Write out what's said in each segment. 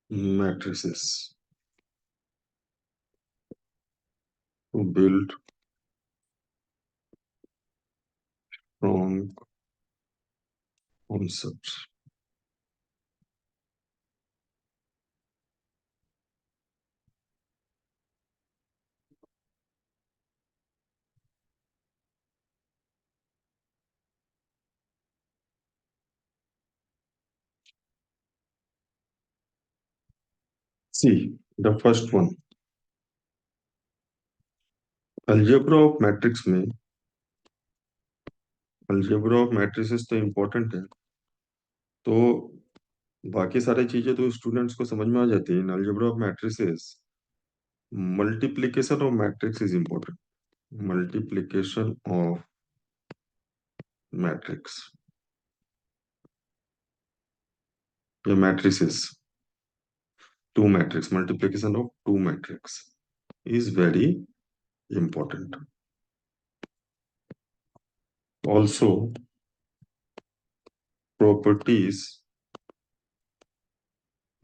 matrices to build strong concepts. See, the first one, algebra of matrix में, algebra of matrices तो important है, तो बाकी सारी चीजें तो स्टूडेंट्स को समझ में आ जाती है। In algebra of matrices multiplication of matrix is important. Multiplication of matrix या matrices, two matrix, multiplication of two matrix is very important. Also, properties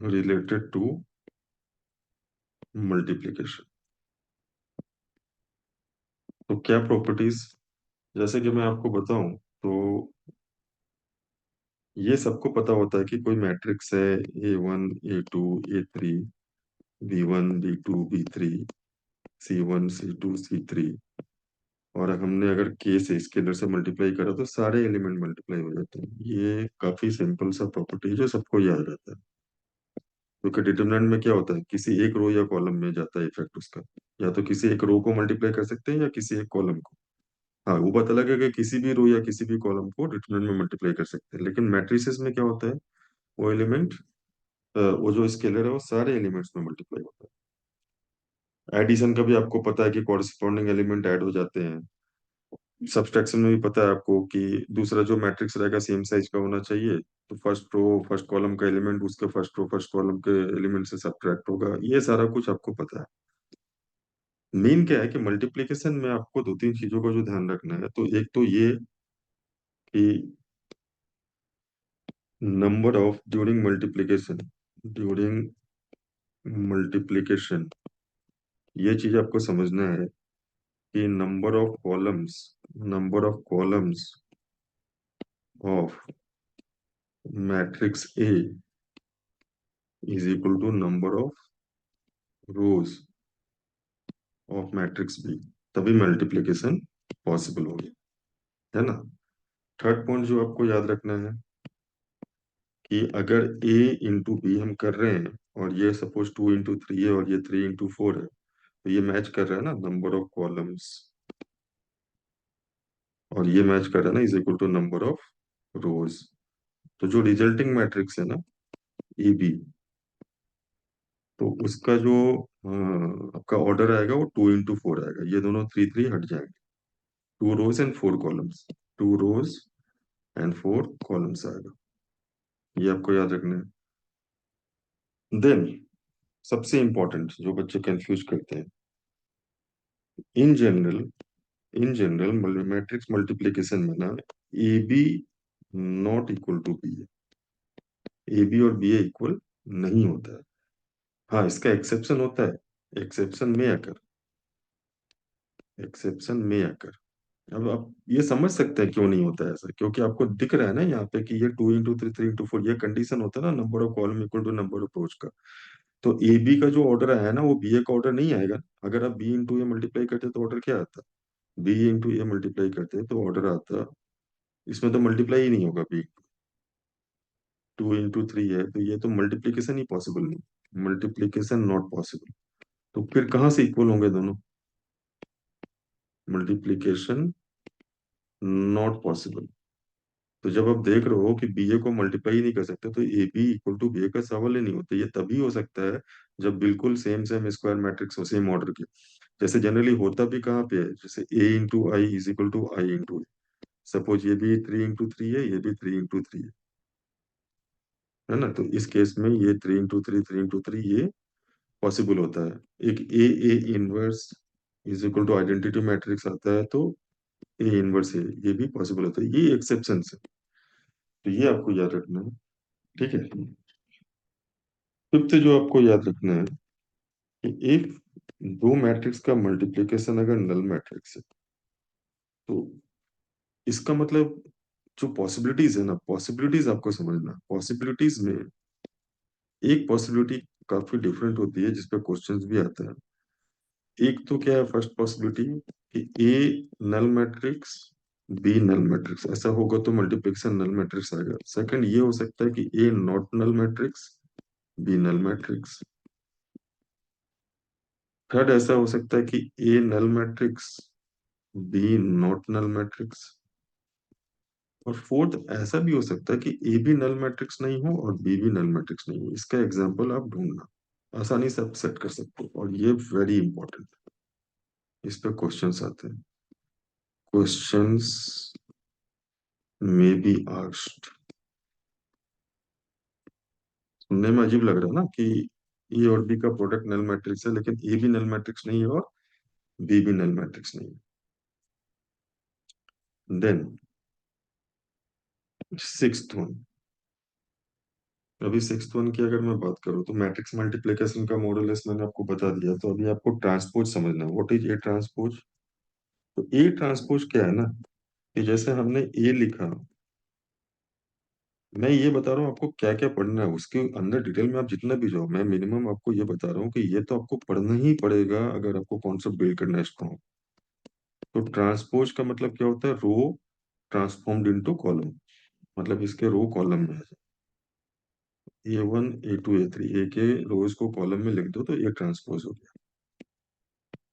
related to multiplication. तो क्या प्रॉपर्टीज, जैसे कि मैं आपको बताऊं तो ये सबको पता होता है कि कोई मैट्रिक्स है A1 A2 A3 B1 B2 B3 C1 C2 C3, और हमने अगर के से स्केलर से मल्टीप्लाई करा तो सारे एलिमेंट मल्टीप्लाई हो जाते हैं। ये काफी सिंपल सा प्रॉपर्टी है जो सबको याद रहता है, क्योंकि डिटरमिनेंट में क्या होता है, किसी एक रो या कॉलम में जाता है इफेक्ट उसका। या तो किसी एक रो को मल्टीप्लाई कर सकते हैं या किसी एक कॉलम को। हाँ, वो बात अलग है कि किसी भी रो या किसी भी कॉलम को डिटरमिनेंट में मल्टीप्लाई कर सकते हैं, लेकिन मैट्रिसेस में क्या होता है, वो एलिमेंट, वो जो स्केलर है वो सारे एलिमेंट्स में मल्टीप्लाई होता है। एडिशन का भी आपको पता है कि कॉरस्पॉन्डिंग एलिमेंट ऐड हो जाते हैं। सब्सट्रैक्शन में भी पता है आपको कि दूसरा जो मैट्रिक्स रहेगा सेम साइज का होना चाहिए, तो फर्स्ट रो फर्स्ट कॉलम का एलिमेंट उसके फर्स्ट रो फर्स्ट कॉलम के एलिमेंट से सब्ट्रैक्ट होगा। ये सारा कुछ आपको पता है। मेन क्या है कि मल्टीप्लिकेशन में आपको दो तीन चीजों का जो ध्यान रखना है, तो एक तो ये कि नंबर ऑफ ड्यूरिंग मल्टीप्लिकेशन, ये चीज आपको समझना है कि number of columns of matrix A is equal to number of rows of matrix B, तभी मल्टीप्लिकेशन पॉसिबल होगी, है ना। थर्ड पॉइंट जो आपको याद रखना है कि अगर a इंटू बी हम कर रहे हैं और ये सपोज 2 इंटू 3 है और ये 3 इंटू 4 है, तो ये मैच कर रहा है ना नंबर ऑफ कॉलम्स, और ये मैच कर रहा है ना is equal to number of rows. तो जो रिजल्टिंग मैट्रिक्स है ना ए बी, तो उसका जो आपका ऑर्डर आएगा वो 2 इंटू 4 आएगा। ये दोनों 3 3 हट जाएंगे। 2 rows and 4 columns, 2 rows and 4 columns आएगा। ये आपको याद रखना है। देन सबसे इंपॉर्टेंट जो बच्चे कंफ्यूज करते हैं, इन जनरल मैट्रिक्स मल्टीप्लिकेशन में ना A B not equal to B है। ए बी और बी ए इक्वल नहीं होता है। हाँ, इसका एक्सेप्शन होता है, एक्सेप्शन में आकर। अब आप ये समझ सकते हैं क्यों नहीं होता है ऐसा, क्योंकि आपको दिख रहा है ना यहाँ पे कि ये 2 इंटू 3 3 इंटू 4, ये कंडीशन होता है ना number of column equal to number of rows का। तो ए बी का जो ऑर्डर आया ना वो बी ए का ऑर्डर नहीं आएगा। अगर आप बी इंटू ए मल्टीप्लाई करते तो ऑर्डर क्या आता, बी इंटू ए मल्टीप्लाई करते हैं तो ऑर्डर आता, इसमें तो मल्टीप्लाई ही नहीं होगा। बी 2 इंटू 3 है तो ये तो मल्टीप्लीकेशन ही पॉसिबल नहीं, मल्टीप्लीकेशन नॉट पॉसिबल। तो फिर कहाँ से इक्वल होंगे दोनों, मल्टीप्लीकेशन नॉट पॉसिबल। तो जब आप देख रहे हो कि बी ए को मल्टीप्लाई नहीं कर सकते तो A B equal to B A का सवाल ही नहीं होता। ये तभी हो सकता है जब बिल्कुल सेम सेम स्क्वायर मैट्रिक्स हो सेम ऑर्डर के। जैसे जनरली होता भी कहाँ पे है, जैसे A into I is equal to I into A. Suppose ये भी 3 इंटू 3 है, ये भी 3 इंटू 3 है ना। तो इस केस में ये 3 इंटू 3 ये पॉसिबल होता है। एक A inverse is equal to identity matrix आता है, तो ए इनवर्स है ये भी पॉसिबल होता है। ये एक्सेप्शन है, तो ये आपको याद रखना है। ठीक है। फिफ्थ जो आपको याद रखना है कि इफ दो मैट्रिक्स का मल्टीप्लिकेशन अगर नल मैट्रिक्स है, तो इसका मतलब जो पॉसिबिलिटीज है ना, पॉसिबिलिटीज आपको समझना, पॉसिबिलिटीज में एक पॉसिबिलिटी काफी डिफरेंट होती है जिसपे क्वेश्चंस भी आते हैं। एक तो क्या है फर्स्ट पॉसिबिलिटी कि A null matrix, B null matrix, ऐसा होगा तो मल्टीप्लिकेशन नल मैट्रिक्स आएगा। सेकंड ये हो सकता है कि A not null matrix, B null matrix. Third ऐसा हो सकता है कि A null matrix, B not null matrix. और फोर्थ ऐसा भी हो सकता है कि ए भी नल मैट्रिक्स नहीं हो और बी भी नल मैट्रिक्स नहीं हो। इसका एग्जांपल आप ढूंढना, आसानी से आप सेट कर सकते हो, और ये वेरी इंपॉर्टेंट, इस पे क्वेश्चंस आते हैं। क्वेश्चंस में बी आस्क्ड। सुनने में अजीब लग रहा है ना कि ए और बी का प्रोडक्ट नल मैट्रिक्स है, लेकिन ए भी नल मैट्रिक्स नहीं है और बी भी नल मैट्रिक्स नहीं है। Then sixth one. अभी सिक्स्थ वन की अगर मैं बात करूं तो मैट्रिक्स मल्टीप्लिकेशन का मॉडुलस मैंने आपको बता दिया, तो अभी आपको ट्रांसपोज समझना है। What is A transpose? तो ए ट्रांसपोज क्या है ना, कि जैसे हमने ए लिखा, मैं ये बता रहा हूँ आपको क्या क्या पढ़ना है, उसके अंदर डिटेल में आप जितना भी जाओ, मैं मिनिमम आपको ये बता रहा हूँ कि ये तो आपको पढ़ना ही पड़ेगा अगर आपको कॉन्सेप्ट बिल्ड करना है स्ट्रॉन्ग। तो ट्रांसपोज का मतलब क्या होता है? Row transformed into column. मतलब इसके रो कॉलम में है, A one A two A three, A के रोज को कॉलम में लिख दो तो ए ट्रांसपोज हो गया।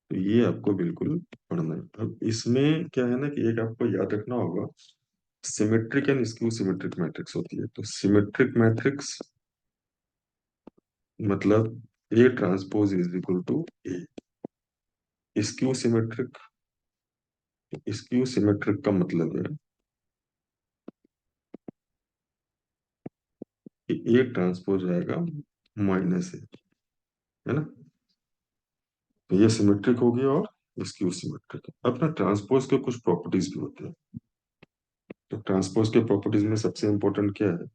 तो ये आपको बिल्कुल पढ़ना है। अब इसमें क्या है ना कि एक आपको याद रखना होगा, symmetric and skew symmetric matrix होती है। तो सिमेट्रिक मैट्रिक्स मतलब A transpose is equal to A. Skew symmetric, skew symmetric का मतलब है कि ए ट्रांसपोज आएगा माइनस ए, है ना। तो ये सिमेट्रिक हो गया और स्क्यू सिमेट्रिक। अब ना ट्रांसपोज के कुछ प्रॉपर्टीज भी होते हैं। तो ट्रांसपोज के प्रॉपर्टीज में सबसे इंपॉर्टेंट क्या है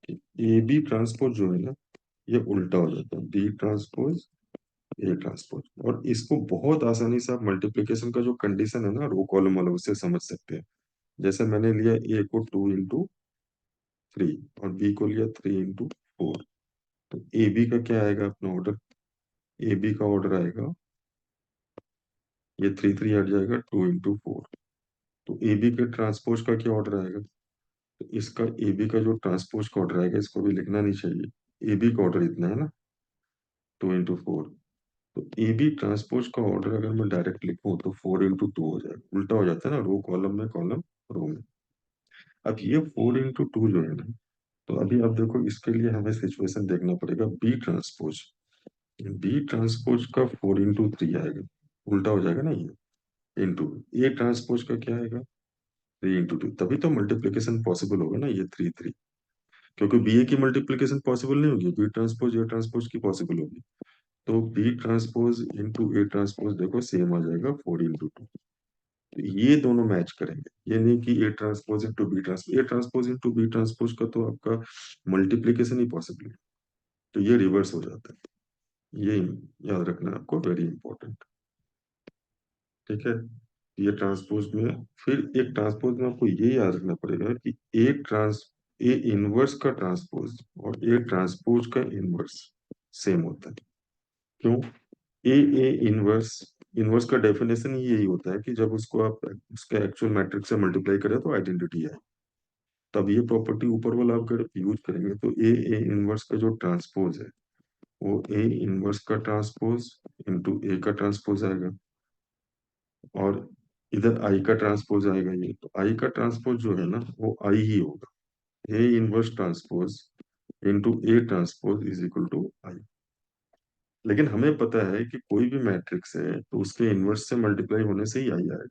कि ए बी ट्रांसपोज जो है ना, ये उल्टा हो जाता है, बी ट्रांसपोज ए ट्रांसपोज। और इसको बहुत आसानी से आप मल्टीप्लीकेशन का जो कंडीशन है ना रो कॉलम वाला, उससे समझ सकते हैं। जैसे मैंने लिया ए को 2 into 3 और बी को लिया 3 into 4, तो ए बी का क्या आएगा अपना ऑर्डर? ए बी का ऑर्डर आएगा, ये 3 3 हट जाएगा, 2 into 4। तो ए बी के ट्रांसपोज का क्या ऑर्डर आएगा? तो इसका ए बी का जो ट्रांसपोज का ऑर्डर आएगा, इसको भी लिखना नहीं चाहिए, ए बी का ऑर्डर इतना है ना, 2 into 4। तो ए बी ट्रांसपोज का ऑर्डर अगर मैं डायरेक्ट लिखूं तो 4 into 2 हो जाएगा, उल्टा हो जाता है ना, रो कॉलम में, कॉलम रो में। अब ये 4 into 2 जो है ना, तो अभी आप देखो इसके लिए हमें सिचुएशन देखना पड़ेगा बी ट्रांसपोज। बी ट्रांसपोज का 4 into 3 आएगा, उल्टा हो जाएगा ना ये, इंटू ए ट्रांसपोज का क्या आएगा? 3 into 2। तभी तो मल्टीप्लीकेशन पॉसिबल होगा ना, ये 3 3, क्योंकि बी ए की मल्टीप्लीकेशन पॉसिबल नहीं होगी, बी ट्रांसपोज ए ट्रांसपोज की पॉसिबल होगी। तो B transpose into A transpose देखो सेम आ जाएगा, 4 into 2। तो ये दोनों मैच करेंगे, ये नहीं कि A transpose into B transpose, A transpose into B transpose का तो आपका मल्टीप्लीकेशन ही पॉसिबल है, तो ये रिवर्स हो जाता है। ये याद रखना है आपको, वेरी इंपॉर्टेंट। ठीक है, ये ट्रांसपोज में, फिर एक ट्रांसपोज में आपको ये याद रखना पड़ेगा कि ए इनवर्स का ट्रांसपोज और ए ट्रांसपोज का इनवर्स सेम होता है। क्यों? ए इनवर्स, इनवर्स का डेफिनेशन ही यही होता है कि जब उसको आप उसके एक्चुअल मैट्रिक्स से मल्टीप्लाई करें तो आइडेंटिटी है। तब ये प्रॉपर्टी ऊपर वाला आप अगर यूज करेंगे तो ए इनवर्स का जो ट्रांसपोज है, वो ए इनवर्स का ट्रांसपोज इंटू ए का ट्रांसपोज आएगा, और इधर आई का ट्रांसपोज आएगा। ये तो आई का ट्रांसपोज जो है ना, वो आई ही होगा, A inverse transpose into A transpose is equal to I. लेकिन हमें पता है कि कोई भी मैट्रिक्स है तो उसके इनवर्स से मल्टीप्लाई होने से ही आई आएगा।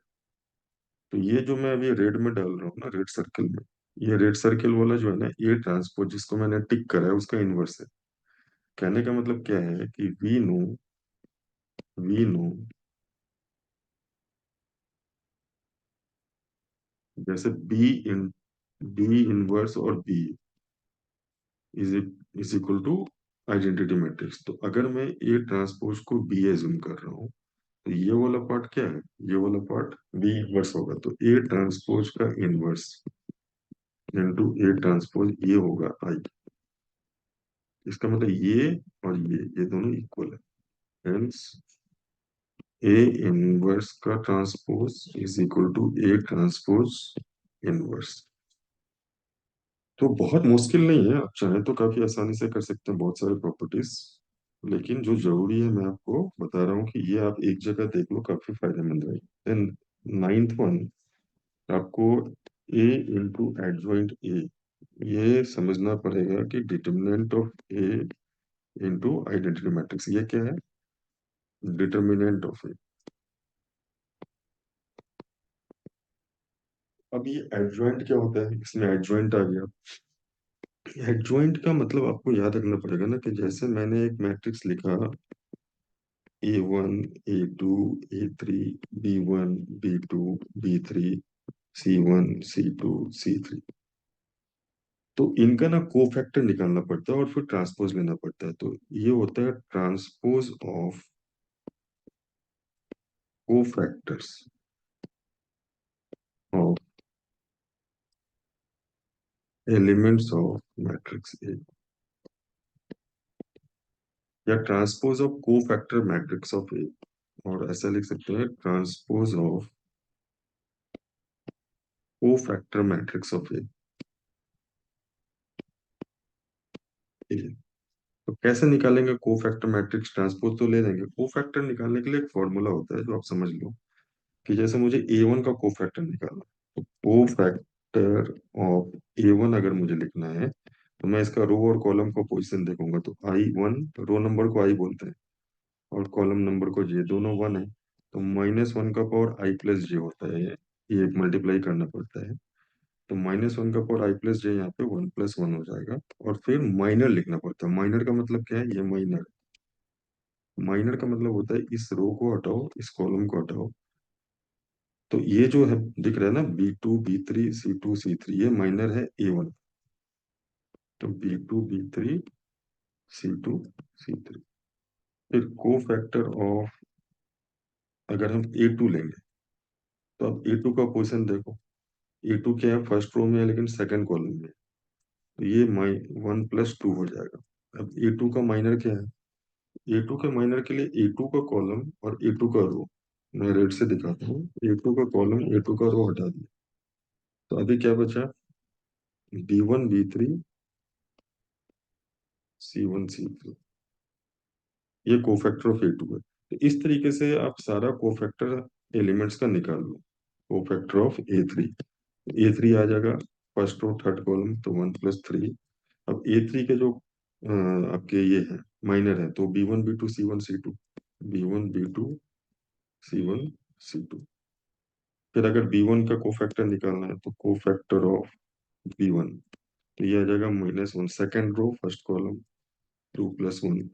तो ये जो मैं अभी रेड में डाल रहा हूँ ना, रेड सर्कल में, ये रेड सर्कल वाला जो है ना, ये ट्रांसपोज जिसको मैंने टिक करा है उसका इनवर्स है। कहने का मतलब क्या है कि वी नो जैसे बी इनवर्स और B is is equal to identity matrix. तो अगर मैं ए ट्रांसपोज को बी एज्यूम कर रहा हूँ, तो ये वाला पार्ट क्या है, ये वाला पार्ट बी इनवर्स होगा। तो ए ट्रांसपोज का इनवर्स इंटू ए ट्रांसपोज ये होगा आई। इसका मतलब ये और ये दोनों इक्वल है। हेंस ए इनवर्स का transpose is equal to A transpose inverse. तो बहुत मुश्किल नहीं है, आप चाहें तो काफी आसानी से कर सकते हैं बहुत सारे प्रॉपर्टीज। लेकिन जो जरूरी है मैं आपको बता रहा हूँ कि ये आप एक जगह देख लो, काफी फायदेमंद रहेगी। देन नाइन्थ वन, आपको ए इंटू एडजॉइंट ए, ये समझना पड़ेगा कि determinant of A into identity matrix, ये क्या है, डिटर्मिनेंट ऑफ ए। अब ये एडजॉइंट क्या होता है, इसमें एडजॉइंट आ गया। एडजॉइंट का मतलब आपको याद रखना पड़ेगा ना, कि जैसे मैंने एक मैट्रिक्स लिखा A1 A2 A3 B1 B2 B3 C1 C2 C3, तो इनका ना कोफैक्टर निकालना पड़ता है और फिर ट्रांसपोज लेना पड़ता है। तो ये होता है transpose of cofactors of elements of matrix A, या transpose of cofactor matrix of A, और ऐसा लिख सकते हैं transpose of cofactor matrix of A. तो कैसे निकालेंगे कोफैक्टर मैट्रिक्स, ट्रांसपोज तो ले लेंगे, कोफैक्टर निकालने के लिए एक फॉर्मूला होता है जो आप समझ लो, कि जैसे मुझे A1 का कोफैक्टर निकालना है, तो कोफैक्टर ऑफ A1 अगर मुझे लिखना है, तो मैं इसका रो और कॉलम को पोजीशन देखूंगा। तो I1, रो नंबर को आई बोलते हैं और कॉलम नंबर को जे, दोनों वन है। तो -1 का पावर आई प्लस जे होता है, ये मल्टीप्लाई करना पड़ता है। तो -1 का पावर आई प्लस जे, यहाँ पे 1 + 1 हो जाएगा। और फिर माइनर लिखना पड़ता है। माइनर का मतलब क्या है, ये माइनर, माइनर का मतलब होता है इस रो को हटाओ, इस कॉलम को हटाओ। तो ये जो है दिख रहा है ना, B2 B3 C2 C3, ये माइनर है A1। तो B2 B3 C2 C3। फिर को फैक्टर ऑफ, अगर हम A2 लेंगे, तो अब A2 का पोजीशन देखो। A2 क्या है, फर्स्ट रो में है लेकिन सेकंड कॉलम में है। तो ये 1 + 2 हो जाएगा। अब A2 का माइनर क्या है, A2 के माइनर के लिए A2 का कॉलम और A2 का रो, मैं रेड से दिखाता हूँ। A2 का कॉलम A2 का रो हटा दिया, तो अभी क्या बचा, B1 B3 C1 C3, ये कोफैक्टर ऑफ A2 है। तो इस तरीके से आप सारा कोफैक्टर एलिमेंट्स का निकाल लो। कोफैक्टर ऑफ A3 आ जाएगा, फर्स्ट रो थर्ड कॉलम, तो 1 + 3। अब A3 के जो आपके ये है माइनर है, तो B1 B2 C1 C2, B1 B2 C1 C2। फिर अगर B1 का कोफैक्टर निकालना है, तो कोफैक्टर ऑफ B1, तो ये आ जाएगा -1, सेकेंड रो फर्स्ट कॉलम, 2 + 1।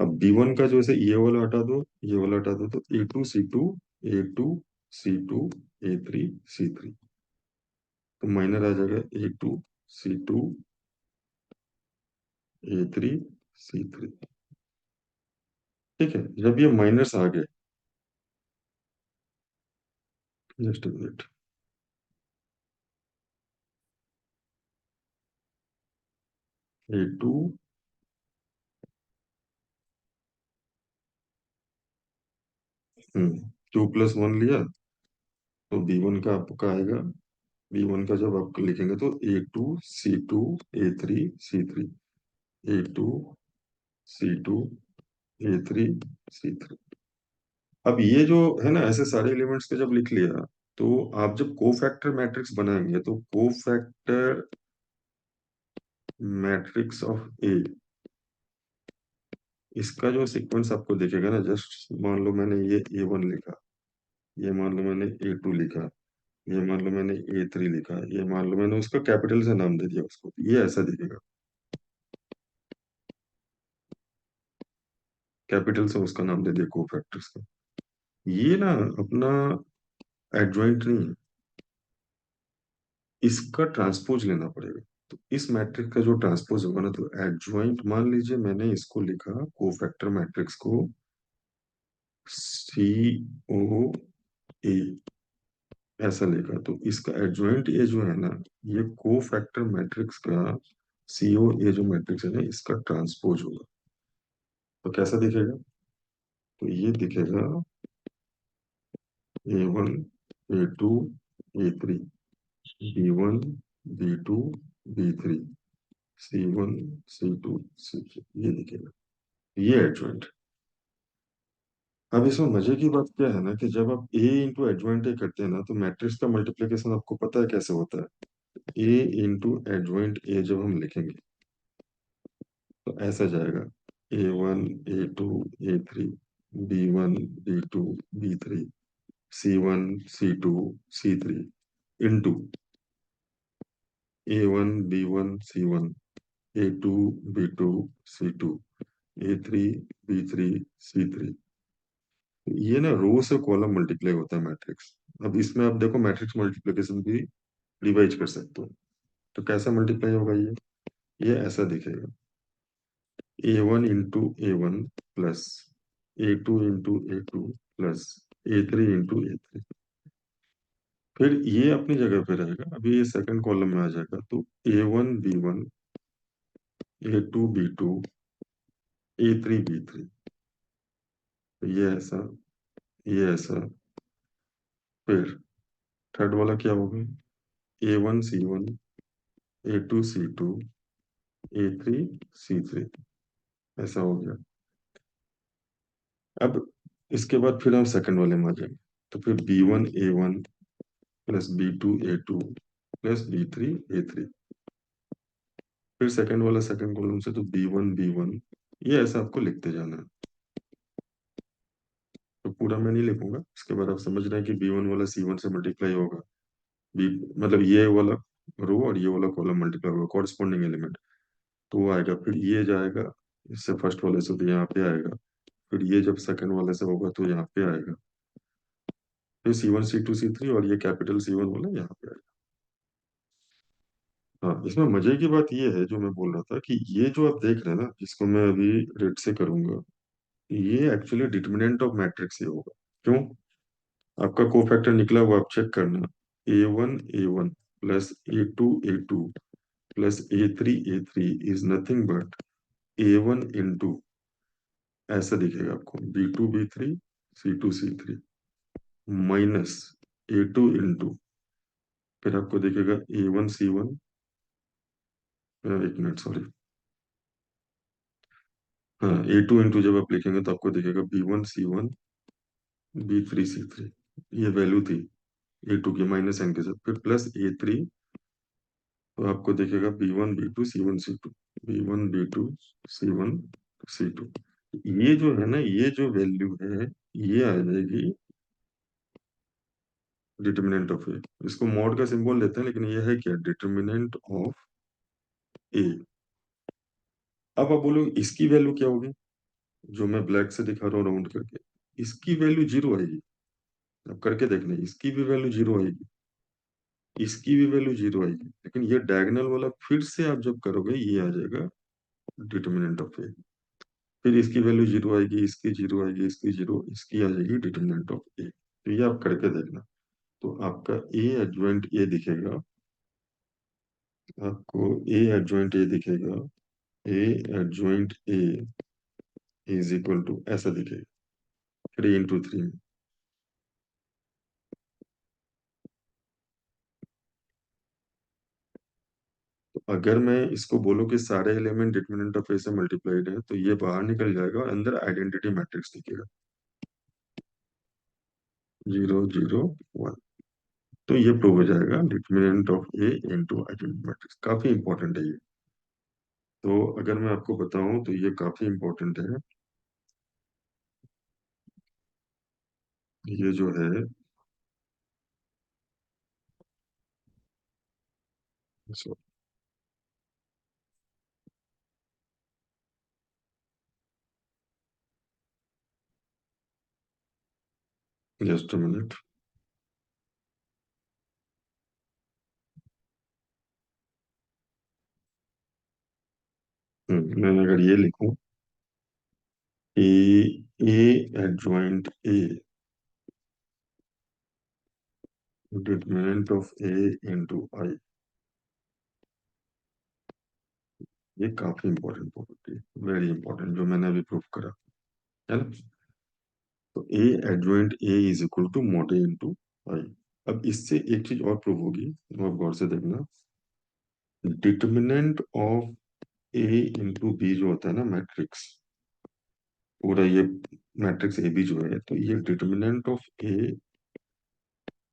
अब B1 का जो है ये वाला हटा दो, ये वाला हटा दो, तो A2 C2 A2 C2 A3 C3। तो माइनर आ जाएगा A2 C2 A3 C3। ठीक है, जब ये माइनस आ गए, जस्ट मिनट, A2, 2 + 1 लिया, तो B1 का आपका आएगा, B1 का जब आप लिखेंगे तो A2 C2 A3 C3, A2 C2 A3 C3। अब ये जो है ना, ऐसे सारे एलिमेंट्स के जब लिख लिया, तो आप जब कोफैक्टर मैट्रिक्स बनाएंगे, तो कोफैक्टर मैट्रिक्स ऑफ ए, इसका जो सीक्वेंस आपको दिखेगा ना, जस्ट मान लो मैंने ये A1 लिखा, ये मान लो मैंने A2 लिखा, ये मान लो मैंने A3 लिखा, ये मान लो मैंने उसका कैपिटल से नाम दे दिया उसको, ये ऐसा दिखेगा, कैपिटल से उसका नाम दे दिया कोफैक्टर्स का। ये ना अपना एडजॉइंट नहीं है, इसका ट्रांसपोज लेना पड़ेगा। तो इस मैट्रिक्स का जो ट्रांसपोज होगा ना, तो एडजॉइंट, मान लीजिए मैंने इसको लिखा कोफैक्टर मैट्रिक्स को COA, ऐसा लिखा, तो इसका एडजॉइंट ए जो है ना, ये कोफैक्टर मैट्रिक्स का COA जो मैट्रिक्स है ना, इसका ट्रांसपोज होगा। तो कैसा दिखेगा? तो ये दिखेगा A1 A2 A3 B1 B2 B3 C1 C2 C3, ये दिखेगा, ये एडजॉइंट। अब इसमें मजे की बात क्या है ना, कि जब आप A इंटू एडजॉइंट ए करते हैं ना, तो मैट्रिक्स का मल्टीप्लिकेशन आपको पता है कैसे होता है। A इंटू एडजॉइंट ए जब हम लिखेंगे, तो ऐसा जाएगा A1 A2 A3 B1 B2 B3 C1 C2 C3 into A1 B1 C1 A2 B2 C2 A3 B3 C3। ये ना रो से कॉलम मल्टीप्लाई होता है मैट्रिक्स। अब इसमें आप देखो मैट्रिक्स मल्टीप्लिकेशन भी रिवाइज कर सकते हो। तो कैसा मल्टीप्लाई होगा ये ऐसा दिखेगा A1 into A1 plus A2 into A2 plus A3 into A3। फिर ये अपनी जगह पे रहेगा, अभी ये सेकंड कॉलम में आ जाएगा, तो A1 B1 A2 B2 A3 B3। तो ये ऐसा फिर थर्ड वाला क्या होगा? A1 C1 A2 C2 A3 C3, ऐसा हो गया। अब इसके बाद फिर हम सेकंड वाले में आ जाएंगे, तो फिर B1 A1 plus B2 A2 plus B3 A3। फिर सेकंड वाला सेकंड कॉलम से, तो B1 B1, ये ऐसा आपको लिखते जाना है। तो पूरा मैं नहीं लिखूंगा, इसके बाद आप समझ रहे हैं कि B1 वाला C1 से मल्टीप्लाई होगा, बी मतलब ये वाला रो और ये वाला कॉलम मल्टीप्लाई होगा, कॉरस्पॉन्डिंग एलिमेंट। तो वो आएगा, फिर ये जाएगा इससे फर्स्ट वाले से, तो यहाँ पे आएगा। फिर ये जब सेकंड वाले से होगा तो यहाँ पे आएगा। फिर C1 C2 C3 और ये कैपिटल C1 वाला यहाँ पे आएगा। हाँ, इसमें मजे की बात ये है, जो मैं बोल रहा था, कि ये जो आप देख रहे हैं ना, जिसको मैं अभी रेड से करूंगा, ये एक्चुअली डिटर्मिनेंट ऑफ मैट्रिक्स ये होगा। क्यों? आपका कोफैक्टर निकला हुआ, आप चेक करना। A1 plus A2 plus A3 is nothing but A1 into, ऐसा दिखेगा आपको, B2 B3 C2 C3 minus A2 into, फिर आपको दिखेगा A1 C1, एक मिनट सॉरी, हाँ A2 इंटू जब आप लिखेंगे तो आपको दिखेगा B1 C1 B3 C3, ये वैल्यू थी A2 की माइनस एन के साथ, फिर प्लस A3, तो आपको दिखेगा B1 B2 C1 C2 B1 B2 C1 C2। ये जो है ना, ये जो वैल्यू है, ये आ जाएगी डिटर्मिनेंट ऑफ ए। इसको मॉड का सिंबल लेते हैं, लेकिन ये है क्या? डिटर्मिनेंट ऑफ ए। अब आप बोलो इसकी वैल्यू क्या होगी, जो मैं ब्लैक से दिखा रहा हूँ राउंड करके, इसकी वैल्यू जीरो आएगी। अब करके देखना, इसकी भी वैल्यू जीरो आएगी, इसकी भी वैल्यू जीरो आएगी, लेकिन ये डायगोनल वाला फिर से आप जब करोगे, ये आ जाएगा डिटर्मिनेंट ऑफ ए। फिर इसकी वैल्यू जीरो आएगी, इसकी जीरो आएगी, इसकी जीरो, इसकी आ जाएगी डिटर्मिनेंट ऑफ ए। तो ये आप करके देखना, तो आपका ए एडजॉइंट ए दिखेगा, आपको ए एडजॉइंट ए दिखेगा, A adjoint A is equal to, ऐसा दिखेगा 3 इंटू 3 में। तो अगर मैं इसको बोलूँ कि सारे एलिमेंट डिटरमिनेंट ऑफ ए से मल्टीप्लाइड है, तो ये बाहर निकल जाएगा और अंदर आइडेंटिटी मैट्रिक्स दिखेगा 0 0 1। तो ये प्रूव हो जाएगा determinant of A into identity matrix. काफी इंपॉर्टेंट है ये। तो अगर मैं आपको बताऊं तो ये काफी इंपॉर्टेंट है। ये जो है, जस्ट अ मिनट। मैं अगर ये लिखूं A adjoint A, determinant of A into I, ये काफी इंपॉर्टेंट प्रॉपर्टी है, वेरी इंपॉर्टेंट, जो मैंने अभी प्रूव करा है ना। तो A adjoint A is equal to mod A into I. अब इससे एक चीज और प्रूव होगी, वो आप गौर से देखना। Determinant of A into B जो होता है ना मैट्रिक्स, पूरा ये मैट्रिक्स ए बी जो है, तो ये determinant of A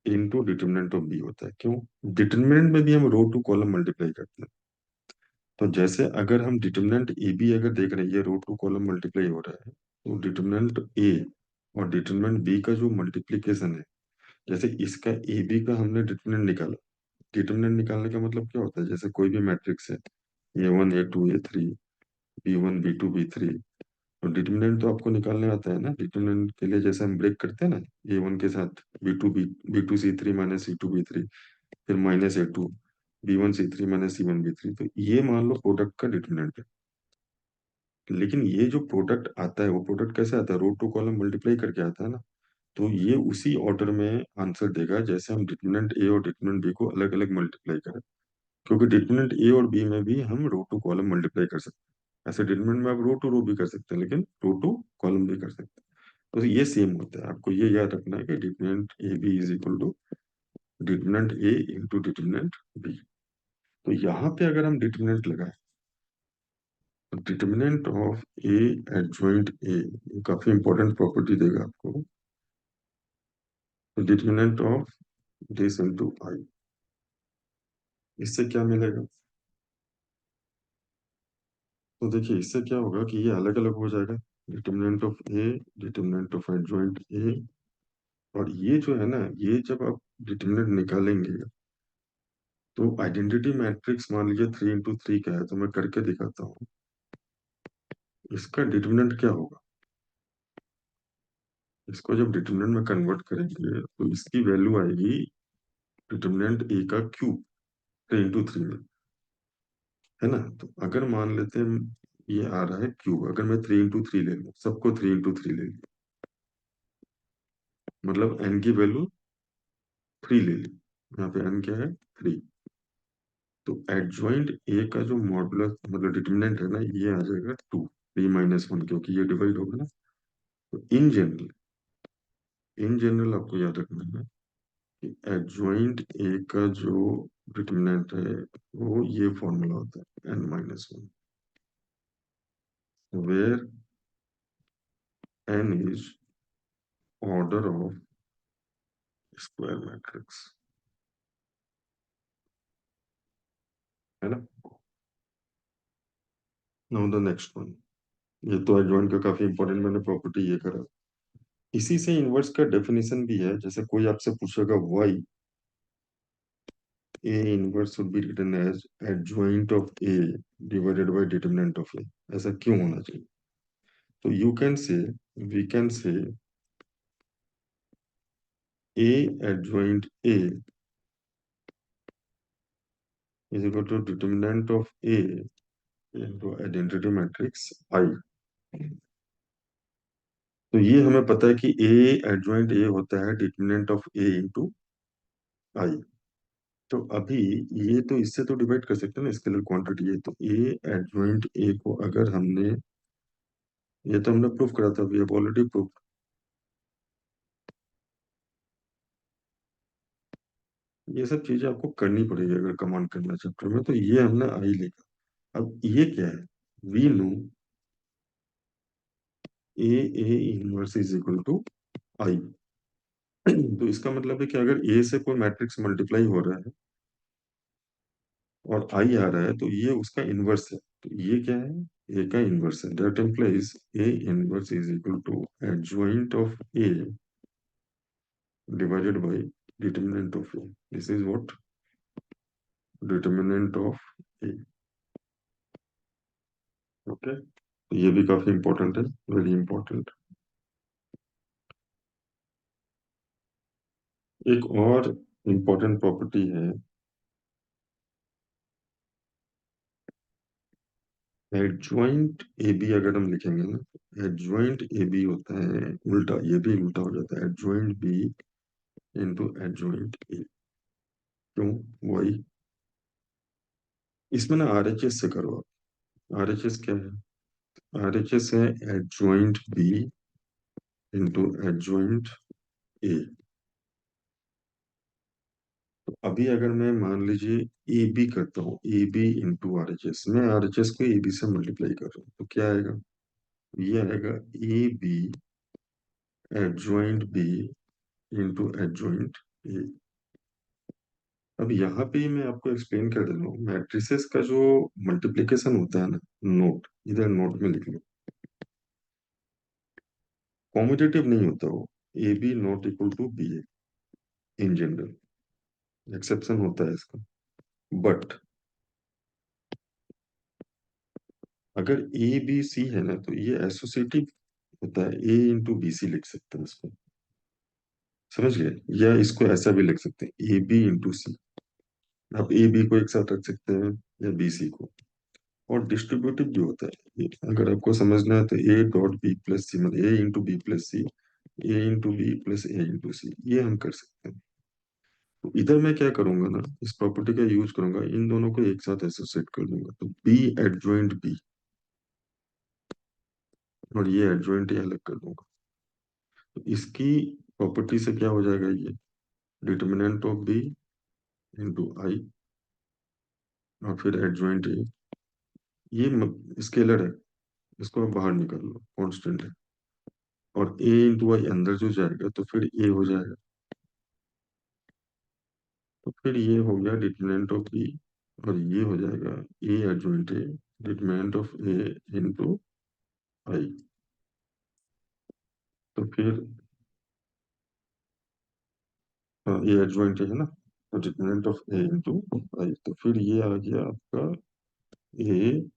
into determinant of B होता है। क्यों? डिटरमिनेंट में भी हम रो टू कॉलम मल्टीप्लाई करते हैं। तो जैसे अगर हम डिटरमिनेंट ए बी अगर देख रहे हैं, ये रो टू कॉलम मल्टीप्लाई हो रहा है, तो डिटरमिनेंट ए और डिटरमिनेंट बी का जो मल्टीप्लीकेशन है, जैसे इसका ए बी का हमने डिटरमिनेंट निकाला। डिटरमिनेंट निकालने का मतलब क्या होता है? जैसे कोई भी मैट्रिक्स है, A1 A2 A3, B1 B2 B3, तो डिटरमिनेंट तो आपको निकालने आता है ना। डिटरमिनेंट के लिए जैसे हम ब्रेक करते हैं ना, A1 के साथ B2 C3 minus C2 B3, फिर minus A2 B1 C3 minus C1 B3, तो ये मान लो प्रोडक्ट का डिटरमिनेंट है। लेकिन ये जो प्रोडक्ट आता है, वो प्रोडक्ट कैसे आता है? रो टू कॉलम मल्टीप्लाई करके आता है ना। तो ये उसी ऑर्डर में आंसर देगा जैसे हम डिटरमिनेंट ए और डिटरमिनेंट बी को अलग अलग मल्टीप्लाई करें। क्योंकि डिटरमिनेंट ए और बी में भी हम रो टू कॉलम मल्टीप्लाई कर सकते हैं। ऐसे डिटरमिनेंट में आप रो टू रो भी कर सकते हैं, लेकिन रो टू कॉलम भी कर सकते हैं। तो ये सेम होता है, आपको ये याद रखना है कि determinant A B is equal to determinant A into determinant B. तो यहाँ पे अगर हम डिटरमिनेंट लगाए, तो determinant of A adjoint A, काफी इंपॉर्टेंट प्रॉपर्टी देगा आपको। तो determinant of this into I, इससे क्या मिलेगा? तो देखिए इससे क्या होगा कि ये अलग अलग हो जाएगा। Determinant of A, determinant of adjoint A, और ये जो है ना, ये जब आप डिटरमिनेंट निकालेंगे, तो आइडेंटिटी मैट्रिक्स मान लीजिए 3 इंटू 3 का है, तो मैं करके दिखाता हूँ। इसका डिटरमिनेंट क्या होगा? इसको जब डिटरमिनेंट में कन्वर्ट करेंगे, तो इसकी वैल्यू आएगी डिटरमिनेंट ए का क्यूब 3 इंटू 3 में, है ना। तो अगर मान लेते हैं ये आ रहा है क्यूब, अगर मैं 3 इंटू 3 ले लूँ, सबको 3 इंटू 3 ले लूँ, मतलब एन की वैल्यू 3 ले ली। यहाँ पे एन क्या है? 3। तो एडजॉइंट ए का जो मॉडुलस मतलब डिटरमिनेंट है ना, ये आ जाएगा 2 3 - 1, क्योंकि ये डिवाइड होगा ना। तो इन जनरल आपको याद रखना है कि एडजॉइंट ए का जो डिटरमिनेंट है, वो ये फॉर्मूला होता है n - 1, where n is order of square matrix, है ना। Now the next one. ये तो एडजॉइंट का काफी इंपॉर्टेंट मैंने प्रॉपर्टी ये करा। इसी से इनवर्स का डेफिनेशन भी है। जैसे कोई आपसे पूछेगा Y A inverse would be written as adjoint of A divided by determinant of A, ऐसा क्यों होना चाहिए? तो we can say A adjoint A is equal to determinant of A into identity matrix I। तो ये हमें पता है कि A adjoint A होता है determinant of A into I। तो अभी ये तो इससे तो डिवाइड कर सकते हैं ना, स्केलर क्वांटिटी है। तो A adjoint A को अगर हमने, ये तो हमने प्रूफ करा था, वी हैव ऑलरेडी प्रूफ। ये सब चीजें आपको करनी पड़ेगी अगर कमांड करना चैप्टर में। तो ये हमने आई लिखा। अब ये क्या है? We know A inverse is equal to I. तो इसका मतलब है कि अगर ए से कोई मैट्रिक्स मल्टीप्लाई हो रहा है और आई आ रहा है, तो ये उसका इनवर्स है। तो ये क्या है? ए का इनवर्स है। That implies A inverse is equal to adjoint of A divided by determinant of A. This is what? Determinant of A. Okay, ये भी काफी इंपॉर्टेंट है, वेरी इंपॉर्टेंट। एक और इम्पोर्टेंट प्रॉपर्टी है, एडजॉइंट ए बी अगर हम लिखेंगे ना, एडजॉइंट ए बी होता है उल्टा, ये भी उल्टा हो जाता है, adjoint B into adjoint A. क्यों? वही, इसमें ना आरएचएस से करो आप। आरएचएस क्या है? आरएचएस है adjoint B into adjoint A. तो अभी अगर मैं मान लीजिए ए बी करता हूँ, ए बी इंटू आरएचएस, मैं आरएचएस को ए बी से मल्टीप्लाई कर रहा हूँ, तो क्या आएगा? ये आएगा A B adjoint B into adjoint A. अब यहाँ पे ही मैं आपको एक्सप्लेन कर देता हूँ, मैट्रिसेस का जो मल्टीप्लिकेशन होता है ना, नोट इधर नोट में लिख लो, कॉम्यूटेटिव नहीं होता वो। A B not equal to B A in general, exception होता है इसका। बट अगर ए बी सी है ना, तो ये एसोसिएटिव होता है, ए इंटू बी सी लिख सकते हैं इसको, समझ गए? या इसको ऐसा भी लिख सकते हैं, ए बी इंटू सी। आप ए बी को एक साथ रख सकते हैं या बी सी को। और डिस्ट्रीब्यूटिव भी होता है, अगर आपको समझना है तो ए डॉट बी प्लस सी, मतलब ए इंटू बी प्लस सी, ए इंटू बी प्लस ए इंटू सी, ये हम कर सकते हैं। तो इधर मैं क्या करूंगा ना, इस प्रॉपर्टी का यूज करूंगा, इन दोनों को एक साथ एसोसिएट कर दूंगा, तो बी एडजॉइंट बी और ये एडजॉइंट ए अलग कर दूंगा। तो इसकी प्रॉपर्टी से क्या हो जाएगा, ये डिटर्मिनेंट ऑफ बी इंटू आई और फिर एडजॉइंट ए, ये स्केलर है, इसको आप बाहर निकाल लो, कांस्टेंट है। और ए इंटू आई अंदर जो जाएगा तो फिर ए हो जाएगा, तो फिर ये हो गया डिटरमिनेंट ऑफ बी, और ये हो जाएगा A adjoint A, determinant of A into I. तो फिर ए एडजॉइंट ए है ना, तो determinant of A into I, तो फिर ये आ गया आपका ए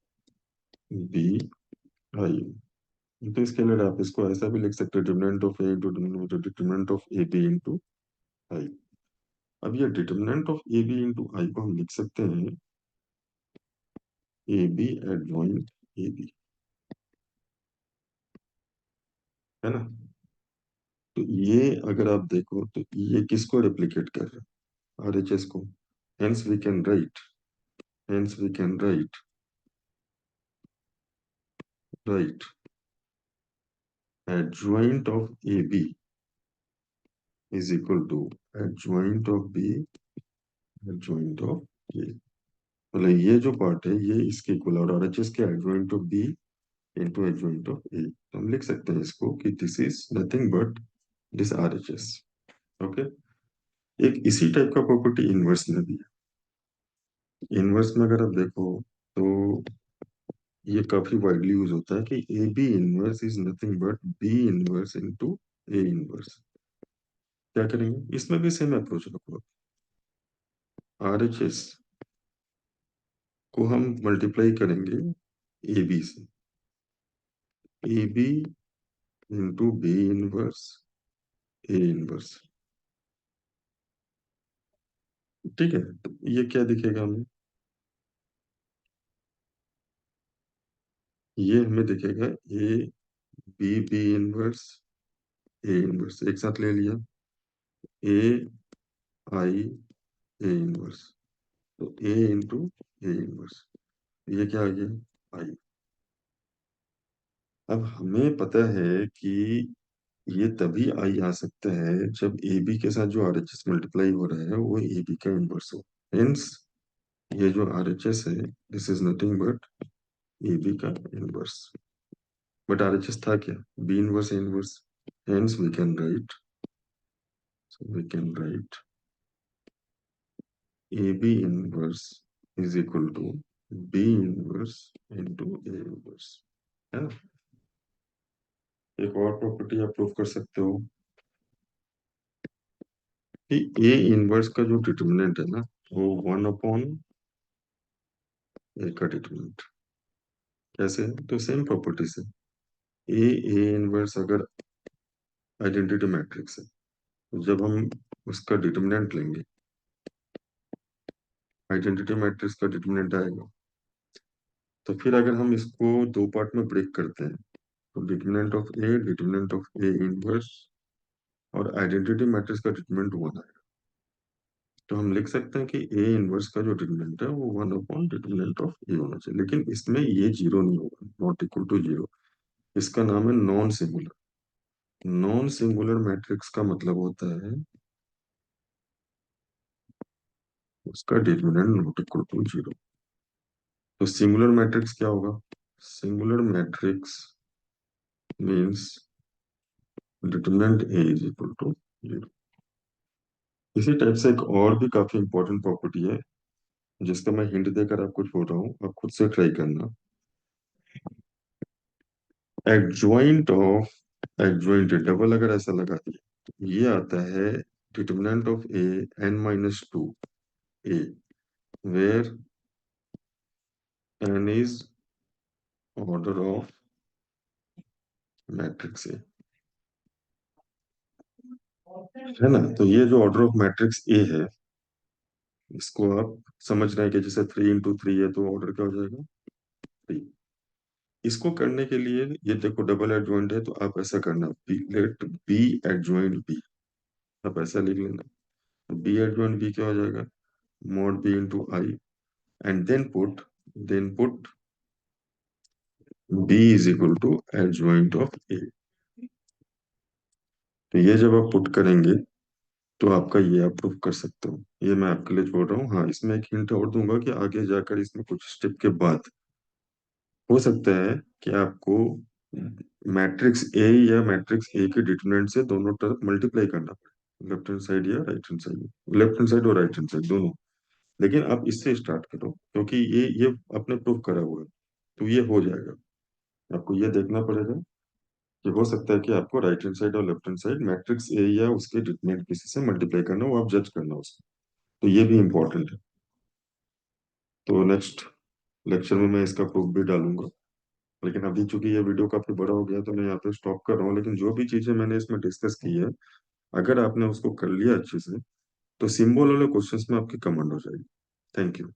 बी आई। तो इसके लिए आप इसको ऐसा भी लिख सकते हैं, determinant of A into determinant of A B into I. अब ये determinant of A B into I को हम लिख सकते हैं A B adjoint A B, है ना? तो ये अगर आप देखो तो ये किसको रेप्लिकेट कर रहा है? आरएचएस को। Hence we can write, hence we can write, write adjoint of AB is equal to adjoint of B adjoint of A। मतलब ये जो पार्ट है ये इसके इक्वल, और आरएचएस के adjoint of B into adjoint of A, तो हम लिख सकते हैं इसको कि this is nothing but this RHS. Okay. एक इसी टाइप का प्रॉपर्टी इनवर्स में भी है। इनवर्स में अगर आप देखो तो ये काफी वाइडली यूज होता है कि A B inverse is nothing but B inverse into A inverse. क्या करेंगे इसमें भी सेम अप्रोच रखो, आर एच एस को हम मल्टीप्लाई करेंगे ए बी से, A B into B inverse A inverse. ठीक है, तो ये क्या दिखेगा हमें? ये हमें दिखेगा A B B inverse A inverse एक साथ ले लिया, ए आई ए इनवर्स, तो ए इंटू ए इनवर्स, ये क्या आ गया? आई। अब हमें पता है कि ये तभी आई आ सकता है जब ए बी के साथ जो आर एच एस मल्टीप्लाई हो रहा है वो ए बी का इनवर्स हो। हेंस ये जो आर एच एस है this is nothing but A B का inverse. But R H S था क्या? B inverse A inverse. Hence we can write A B inverse is equal to B inverse into A inverse, है ना? एक और property आप prove कर सकते हो कि ए इनवर्स का जो डिटर्मिनेंट है ना, वो 1 अपॉन ए का डिटर्मिनेंट। कैसे? तो सेम प्रॉपर्टी से, ए इनवर्स अगर आइडेंटिटी मैट्रिक्स है, तो जब हम उसका डिटर्मिनेंट लेंगे, आइडेंटिटी मैट्रिक्स का डिटर्मिनेंट आएगा तो फिर अगर हम इसको दो पार्ट में ब्रेक करते हैं, तो determinant of A, determinant of A inverse और आइडेंटिटी मैट्रिक्स का डिटरमिनेंट वन है। तो हम लिख सकते हैं कि ए इनवर्स का जो डिटरमिनेंट है वो वन अपॉन डिटरमिनेंट ऑफ ए होना चाहिए, लेकिन इसमें ये जीरो नहीं होगा, नॉट इक्वल टू जीरो। इसका नाम है non singular. Non singular matrix का मतलब होता है उसका determinant not equal to zero. तो सिंगुलर मैट्रिक्स क्या होगा? Singular matrix means determinant A is equal to zero. इसी टाइप से एक और भी काफी इंपॉर्टेंट प्रॉपर्टी है, जिसका मैं हिंट देकर आपको छोड़ रहा हूँ, आप खुद से ट्राई करना। एडजॉइंट ऑफ एडजॉइंट डबल अगर ऐसा लगा दिया तो ये आता है determinant of A n minus two A, where n is order of matrix A, है ना? तो ये जो ऑर्डर ऑफ मैट्रिक्स ए है, इसको आप समझ रहे हैं कि जैसे थ्री इंटू थ्री है तो ऑर्डर क्या हो जाएगा? थ्री। इसको करने के लिए ये देखो डबल एडजॉइंट है, तो आप ऐसा करना, B let B adjoint B, आप ऐसा लिख लेना। बी एडजॉइंट बी क्या हो जाएगा? Mod B into I, and then put B is equal to adjoint of A. तो ये जब आप पुट करेंगे तो आपका ये आप प्रूफ कर सकते हो। ये मैं आपके लिए छोड़ रहा हूँ। हाँ, इसमें एक हिंट और दूंगा कि आगे जाकर इसमें कुछ स्टेप के बाद हो सकता है कि आपको मैट्रिक्स ए या मैट्रिक्स ए के डिटरमिनेंट से दोनों तरफ मल्टीप्लाई करना पड़े, लेफ्ट हैंड साइड या right hand side, left hand side और राइट हैंड साइड दोनों। लेकिन आप इससे स्टार्ट करो, क्योंकि ये अपने प्रूफ करा हुआ है, तो ये हो जाएगा। आपको ये देखना पड़ेगा कि हो सकता है कि आपको राइट हैंड साइड और left hand side matrix A या उसके डिटरमिनेंट किसी से मल्टीप्लाई करना हो, आप जज करना उसको। तो ये भी इंपॉर्टेंट है। तो नेक्स्ट लेक्चर में मैं इसका प्रूफ भी डालूंगा। लेकिन अभी चूंकि ये वीडियो काफी बड़ा हो गया तो मैं यहाँ पे स्टॉप कर रहा हूँ। लेकिन जो भी चीजें मैंने इसमें डिस्कस की है, अगर आपने उसको कर लिया अच्छे से, तो सिंबल वाले क्वेश्चंस में आपकी कमांड हो जाएगी। Thank you.